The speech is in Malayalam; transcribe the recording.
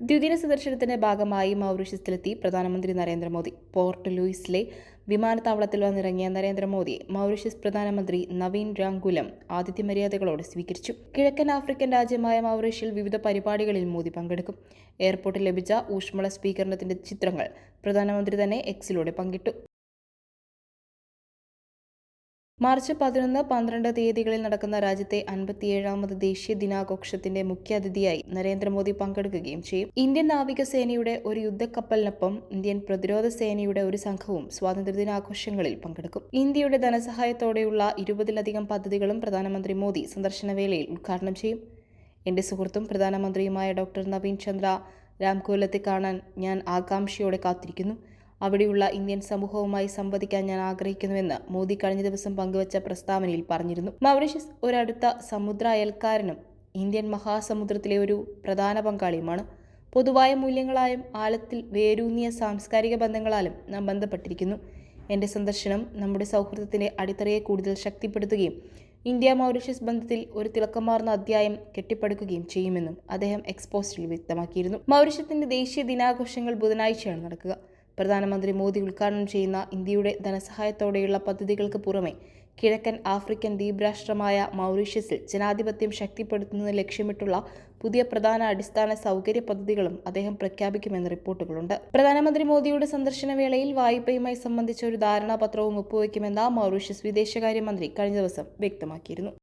ദ്വിദിന സന്ദർശനത്തിന്റെ ഭാഗമായി മൗറീഷ്യസിലെത്തി പ്രധാനമന്ത്രി നരേന്ദ്രമോദി. പോർട്ട് ലൂയിസിലെ വിമാനത്താവളത്തിൽ വന്നിറങ്ങിയ നരേന്ദ്രമോദിയെ മൗറീഷ്യസ് പ്രധാനമന്ത്രി നവീൻ രാംഗുലം ആതിഥ്യമര്യാദകളോടെ സ്വീകരിച്ചു. കിഴക്കൻ ആഫ്രിക്കൻ രാജ്യമായ മൗറീഷ്യയിൽ വിവിധ പരിപാടികളിൽ മോദി പങ്കെടുക്കും. എയർപോർട്ടിൽ ലഭിച്ച ഊഷ്മള സ്വീകരണത്തിന്റെ ചിത്രങ്ങൾ പ്രധാനമന്ത്രി തന്നെ എക്സിലൂടെ പങ്കിട്ടു. മാർച്ച് 11, 12 തീയതികളിൽ നടക്കുന്ന രാജ്യത്തെ 57ാമത് ദേശീയ ദിനാഘോഷത്തിന്റെ മുഖ്യാതിഥിയായി നരേന്ദ്രമോദി പങ്കെടുക്കുകയും ചെയ്യും. ഇന്ത്യൻ നാവികസേനയുടെ ഒരു യുദ്ധക്കപ്പലിനൊപ്പം ഇന്ത്യൻ പ്രതിരോധ സേനയുടെ ഒരു സംഘവും സ്വാതന്ത്ര്യദിനാഘോഷങ്ങളിൽ പങ്കെടുക്കും. ഇന്ത്യയുടെ ധനസഹായത്തോടെയുള്ള 20-ലധികം പദ്ധതികളും പ്രധാനമന്ത്രി മോദി സന്ദർശനവേളയിൽ ഉദ്ഘാടനം ചെയ്യും. എന്റെ സുഹൃത്തും പ്രധാനമന്ത്രിയുമായ ഡോക്ടർ നവീൻ ചന്ദ്ര രാംഗുലത്തെ കാണാൻ ഞാൻ ആകാംക്ഷയോടെ കാത്തിരിക്കുന്നു. അവിടെയുള്ള ഇന്ത്യൻ സമൂഹവുമായി സംവദിക്കാൻ ഞാൻ ആഗ്രഹിക്കുന്നുവെന്ന് മോദി കഴിഞ്ഞ ദിവസം പങ്കുവച്ച പ്രസ്താവനയിൽ പറഞ്ഞിരുന്നു. മൗറീഷ്യസ് ഒരടുത്ത സമുദ്ര അയൽക്കാരനും ഇന്ത്യൻ മഹാസമുദ്രത്തിലെ ഒരു പ്രധാന പങ്കാളിയുമാണ്. പൊതുവായ മൂല്യങ്ങളായും ആഴത്തിൽ വേരൂന്നിയ സാംസ്കാരിക ബന്ധങ്ങളാലും നാം ബന്ധപ്പെട്ടിരിക്കുന്നു. എൻ്റെ സന്ദർശനം നമ്മുടെ സൗഹൃദത്തിൻ്റെ അടിത്തറയെ കൂടുതൽ ശക്തിപ്പെടുത്തുകയും ഇന്ത്യ മൗറീഷ്യസ് ബന്ധത്തിൽ ഒരു തിളക്കമാർന്ന അധ്യായം കെട്ടിപ്പടുക്കുകയും ചെയ്യുമെന്നും അദ്ദേഹം എക്സ് പോസ്റ്റിൽ വ്യക്തമാക്കിയിരുന്നു. മൗറീഷ്യസിന്റെ ദേശീയ ദിനാഘോഷങ്ങൾ ബുധനാഴ്ചയാണ് നടക്കുക. പ്രധാനമന്ത്രി മോദി ഉദ്ഘാടനം ചെയ്യുന്ന ഇന്ത്യയുടെ ധനസഹായത്തോടെയുള്ള പദ്ധതികൾക്ക് പുറമെ കിഴക്കൻ ആഫ്രിക്കൻ ദ്വീപ് രാഷ്ട്രമായ മൗറീഷ്യസിൽ ജനാധിപത്യം ശക്തിപ്പെടുത്തുന്നതിന് ലക്ഷ്യമിട്ടുള്ള പുതിയ പ്രധാന അടിസ്ഥാന സൗകര്യ പദ്ധതികളും അദ്ദേഹം പ്രഖ്യാപിക്കുമെന്ന് റിപ്പോർട്ടുകളുണ്ട്. പ്രധാനമന്ത്രി മോദിയുടെ സന്ദർശനവേളയിൽ വായ്പയുമായി സംബന്ധിച്ച ഒരു ധാരണാപത്രവും ഒപ്പുവയ്ക്കുമെന്ന് മൗറീഷ്യസ് വിദേശകാര്യമന്ത്രി കഴിഞ്ഞ ദിവസം വ്യക്തമാക്കിയിരുന്നു.